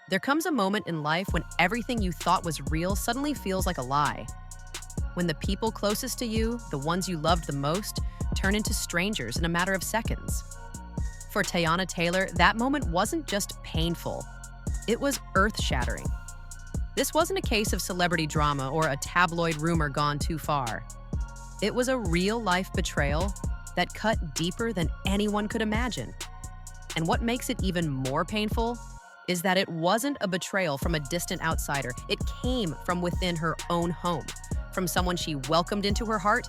There comes a moment in life when everything you thought was real suddenly feels like a lie. When the people closest to you, the ones you loved the most, turn into strangers in a matter of seconds. For Teyana that moment wasn't just painful, it was earth-shattering. This wasn't a case of celebrity drama or a tabloid rumor gone too far. It was a real-life betrayal that cut deeper than anyone could imagine. And what makes it even more painful is that it wasn't a betrayal from a distant outsider. It came from within her own home, from someone she welcomed into her heart,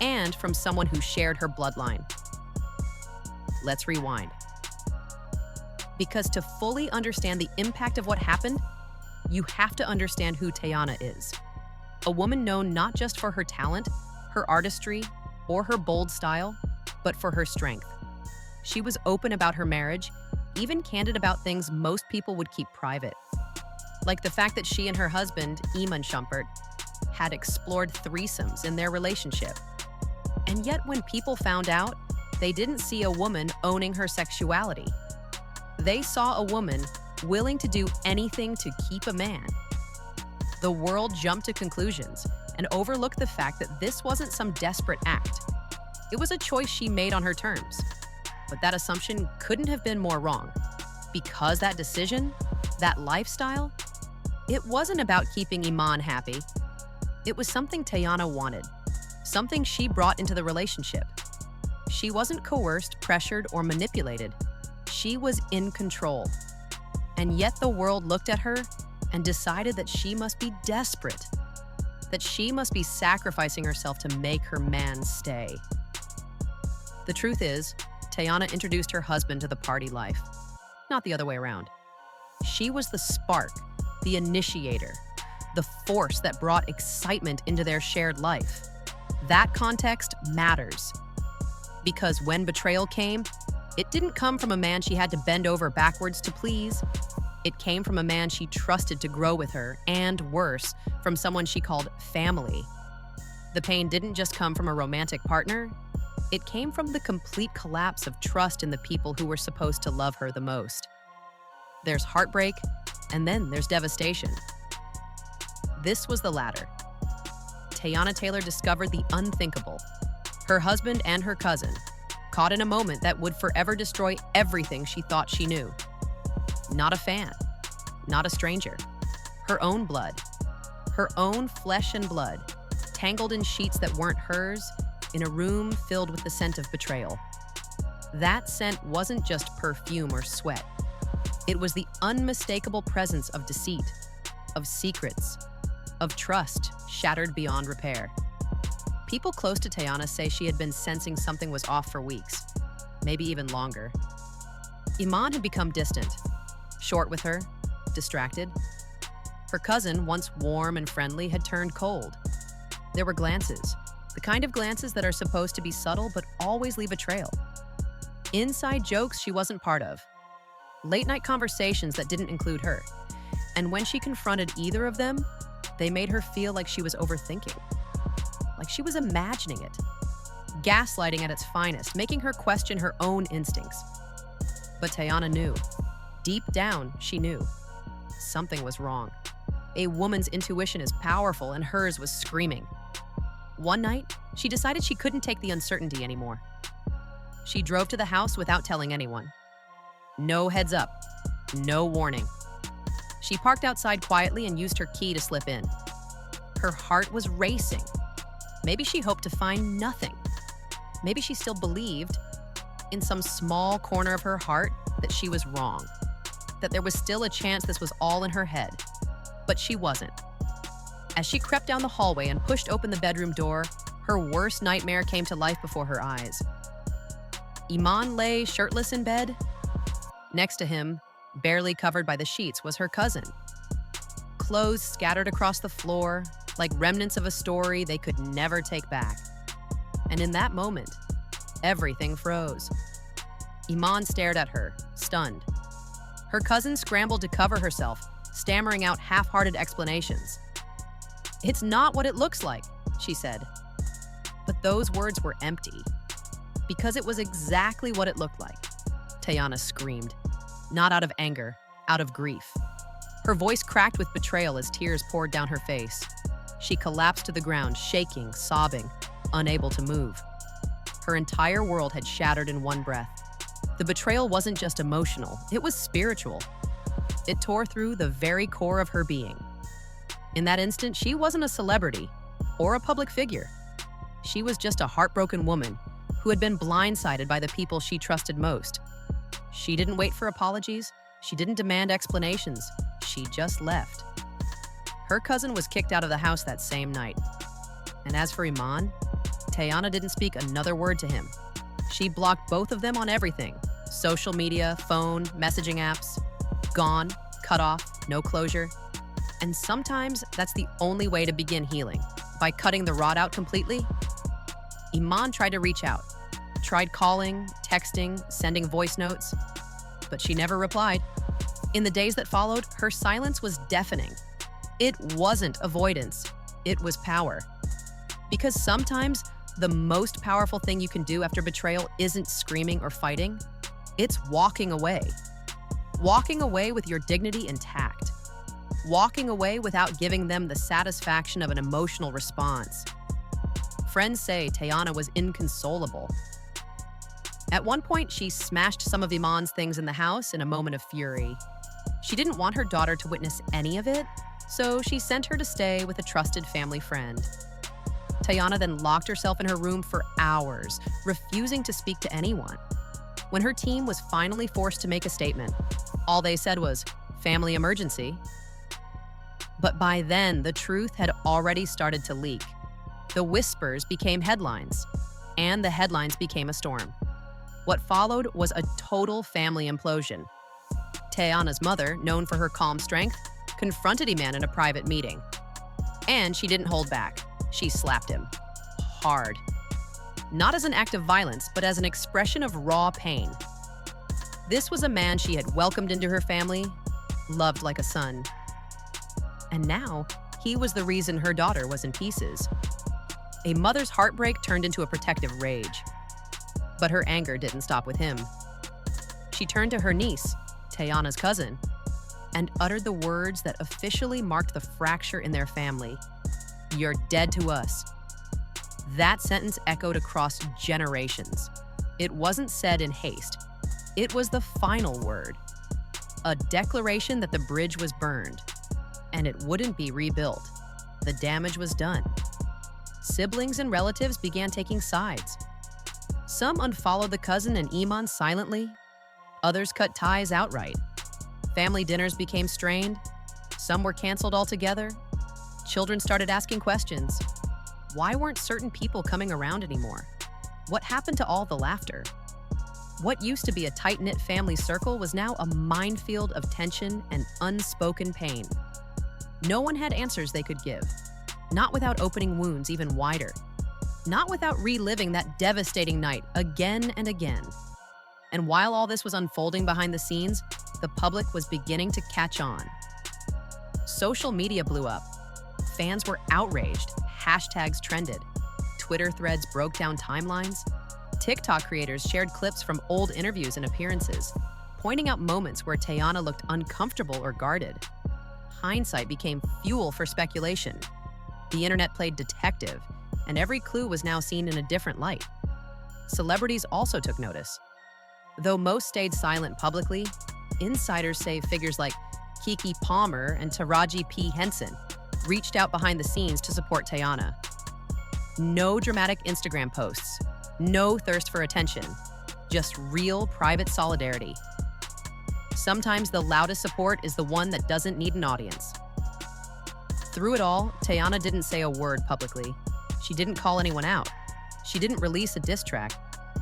and from someone who shared her bloodline. Let's rewind. Because to fully understand the impact of what happened, you have to understand who Teyana is. A woman known not just for her talent, her artistry, or her bold style, but for her strength. She was open about her marriage, even candid about things most people would keep private. Like the fact that she and her husband, imanshumpert, had explored threesomes in their relationship. And yet when people found out, they didn't see a woman owning her sexuality. They saw a woman willing to do anything to keep a man. The world jumped to conclusions and overlooked the fact that this wasn't some desperate act. It was a choice she made on her terms. But that assumption couldn't have been more wrong. Because that decision, that lifestyle, it wasn't about keeping Iman happy. It was something Teyana wanted, something she brought into the relationship. She wasn't coerced, pressured, or manipulated. She was in control. And yet the world looked at her and decided that she must be desperate, that she must be sacrificing herself to make her man stay. The truth is, Teyana introduced her husband to the party life, not the other way around. She was the spark, the initiator, the force that brought excitement into their shared life. That context matters. Because when betrayal came, it didn't come from a man she had to bend over backwards to please. It came from a man she trusted to grow with her, and worse, from someone she called family. The pain didn't just come from a romantic partner. It came from the complete collapse of trust in the people who were supposed to love her the most. There's heartbreak, and then there's devastation. This was the latter. Teyana discovered the unthinkable. Her husband and her cousin, caught in a moment that would forever destroy everything she thought she knew. Not a fan, not a stranger. Her own blood, her own flesh and blood, tangled in sheets that weren't hers, in a room filled with the scent of betrayal. That scent wasn't just perfume or sweat. It was the unmistakable presence of deceit, of secrets, of trust shattered beyond repair. People close to Teyana say she had been sensing something was off for weeks, maybe even longer. Iman had become distant, short with her, distracted. Her cousin, once warm and friendly, had turned cold. There were glances, the kind of glances that are supposed to be subtle but always leave a trail. Inside jokes she wasn't part of. Late-night conversations that didn't include her. And when she confronted either of them, they made her feel like she was overthinking. Like she was imagining it. Gaslighting at its finest, making her question her own instincts. But Teyana knew. Deep down, she knew. Something was wrong. A woman's intuition is powerful and hers was screaming. One night, she decided she couldn't take the uncertainty anymore. She drove to the house without telling anyone. No heads up, no warning. She parked outside quietly and used her key to slip in. Her heart was racing. Maybe she hoped to find nothing. Maybe she still believed, in some small corner of her heart, that she was wrong, that there was still a chance this was all in her head. But she wasn't. As she crept down the hallway and pushed open the bedroom door, her worst nightmare came to life before her eyes. Iman lay shirtless in bed. Next to him, barely covered by the sheets, was her cousin. Clothes scattered across the floor, like remnants of a story they could never take back. And in that moment, everything froze. Iman stared at her, stunned. Her cousin scrambled to cover herself, stammering out half-hearted explanations. "It's not what it looks like," she said. But those words were empty. Because it was exactly what it looked like. Teyana screamed, not out of anger, out of grief. Her voice cracked with betrayal as tears poured down her face. She collapsed to the ground, shaking, sobbing, unable to move. Her entire world had shattered in one breath. The betrayal wasn't just emotional, it was spiritual. It tore through the very core of her being. In that instant, she wasn't a celebrity or a public figure. She was just a heartbroken woman who had been blindsided by the people she trusted most. She didn't wait for apologies. She didn't demand explanations. She just left. Her cousin was kicked out of the house that same night. And as for Iman, Teyana didn't speak another word to him. She blocked both of them on everything: social media, phone, messaging apps. Gone, cut off, no closure. And sometimes that's the only way to begin healing, by cutting the rod out completely. Iman tried to reach out, tried calling, texting, sending voice notes, but she never replied. In the days that followed, her silence was deafening. It wasn't avoidance, it was power. Because sometimes the most powerful thing you can do after betrayal isn't screaming or fighting, it's walking away. Walking away with your dignity intact. Walking away without giving them the satisfaction of an emotional response. Friends say Teyana was inconsolable. At one point, she smashed some of Iman's things in the house in a moment of fury. She didn't want her daughter to witness any of it, so she sent her to stay with a trusted family friend. Teyana then locked herself in her room for hours, refusing to speak to anyone. When her team was finally forced to make a statement, all they said was, "Family emergency." But by then, the truth had already started to leak. The whispers became headlines, and the headlines became a storm. What followed was a total family implosion. Teyana's mother, known for her calm strength, confronted Iman in a private meeting. And she didn't hold back. She slapped him. Hard. Not as an act of violence, but as an expression of raw pain. This was a man she had welcomed into her family, loved like a son. And now, he was the reason her daughter was in pieces. A mother's heartbreak turned into a protective rage. But her anger didn't stop with him. She turned to her niece, Teyana's cousin, and uttered the words that officially marked the fracture in their family. "You're dead to us." That sentence echoed across generations. It wasn't said in haste. It was the final word. A declaration that the bridge was burned, and it wouldn't be rebuilt. The damage was done. Siblings and relatives began taking sides. Some unfollowed the cousin and Iman silently. Others cut ties outright. Family dinners became strained. Some were canceled altogether. Children started asking questions. Why weren't certain people coming around anymore? What happened to all the laughter? What used to be a tight-knit family circle was now a minefield of tension and unspoken pain. No one had answers they could give, not without opening wounds even wider, not without reliving that devastating night again and again. And while all this was unfolding behind the scenes, the public was beginning to catch on. Social media blew up. Fans were outraged. Hashtags trended. Twitter threads broke down timelines. TikTok creators shared clips from old interviews and appearances, pointing out moments where Teyana looked uncomfortable or guarded. Hindsight became fuel for speculation. The internet played detective, and every clue was now seen in a different light. Celebrities also took notice. Though most stayed silent publicly, insiders say figures like Keke Palmer and Taraji P. Henson reached out behind the scenes to support Teyana. No dramatic Instagram posts, no thirst for attention, just real private solidarity. Sometimes the loudest support is the one that doesn't need an audience. Through it all, Teyana didn't say a word publicly. She didn't call anyone out. She didn't release a diss track.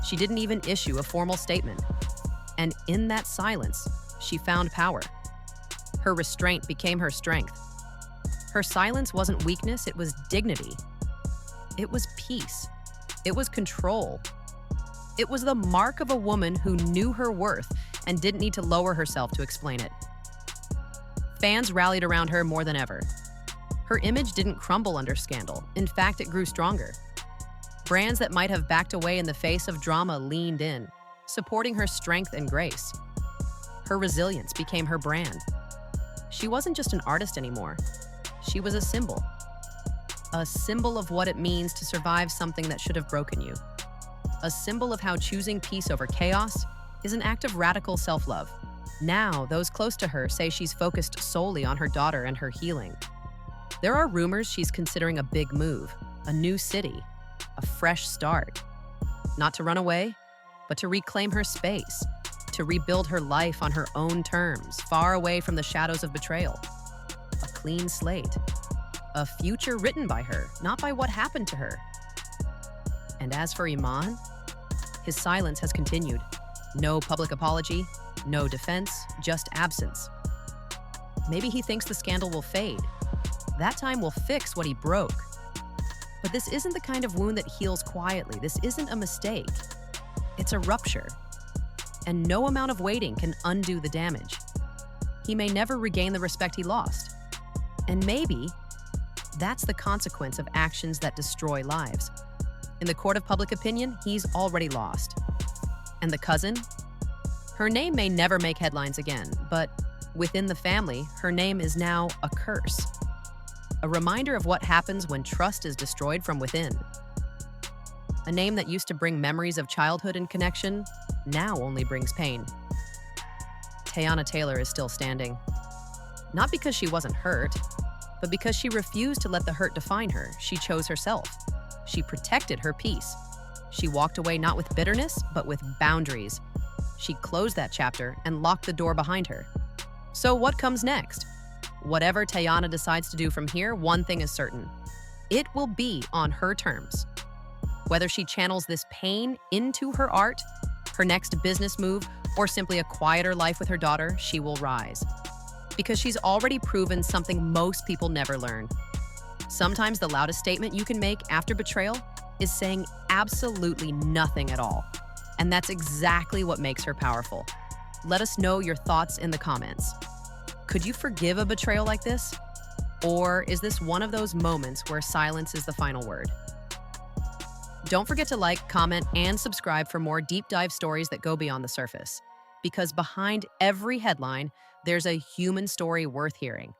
She didn't even issue a formal statement. And in that silence, she found power. Her restraint became her strength. Her silence wasn't weakness, it was dignity. It was peace. It was control. It was the mark of a woman who knew her worth and didn't need to lower herself to explain it. Fans rallied around her more than ever. Her image didn't crumble under scandal. In fact, it grew stronger. Brands that might have backed away in the face of drama leaned in, supporting her strength and grace. Her resilience became her brand. She wasn't just an artist anymore. She was a symbol of what it means to survive something that should have broken you, a symbol of how choosing peace over chaos is an act of radical self-love. Now, those close to her say she's focused solely on her daughter and her healing. There are rumors she's considering a big move, a new city, a fresh start. Not to run away, but to reclaim her space, to rebuild her life on her own terms, far away from the shadows of betrayal. A clean slate. A future written by her, not by what happened to her. And as for Iman, his silence has continued. No public apology, no defense, just absence. Maybe he thinks the scandal will fade. That time will fix what he broke. But this isn't the kind of wound that heals quietly. This isn't a mistake. It's a rupture. And no amount of waiting can undo the damage. He may never regain the respect he lost. And maybe that's the consequence of actions that destroy lives. In the court of public opinion, he's already lost. And the cousin? Her name may never make headlines again, but within the family, her name is now a curse. A reminder of what happens when trust is destroyed from within. A name that used to bring memories of childhood and connection, now only brings pain. Teyanaylor is still standing. Not because she wasn't hurt, but because she refused to let the hurt define her. She chose herself. She protected her peace. She walked away not with bitterness, but with boundaries. She closed that chapter and locked the door behind her. So what comes next? Whatever Teyana decides to do from here, one thing is certain. It will be on her terms. Whether she channels this pain into her art, her next business move, or simply a quieter life with her daughter, she will rise. Because she's already proven something most people never learn. Sometimes the loudest statement you can make after betrayal is saying absolutely nothing at all. And that's exactly what makes her powerful. Let us know your thoughts in the comments. Could you forgive a betrayal like this? Or is this one of those moments where silence is the final word? Don't forget to like, comment, and subscribe for more deep dive stories that go beyond the surface. Because behind every headline, there's a human story worth hearing.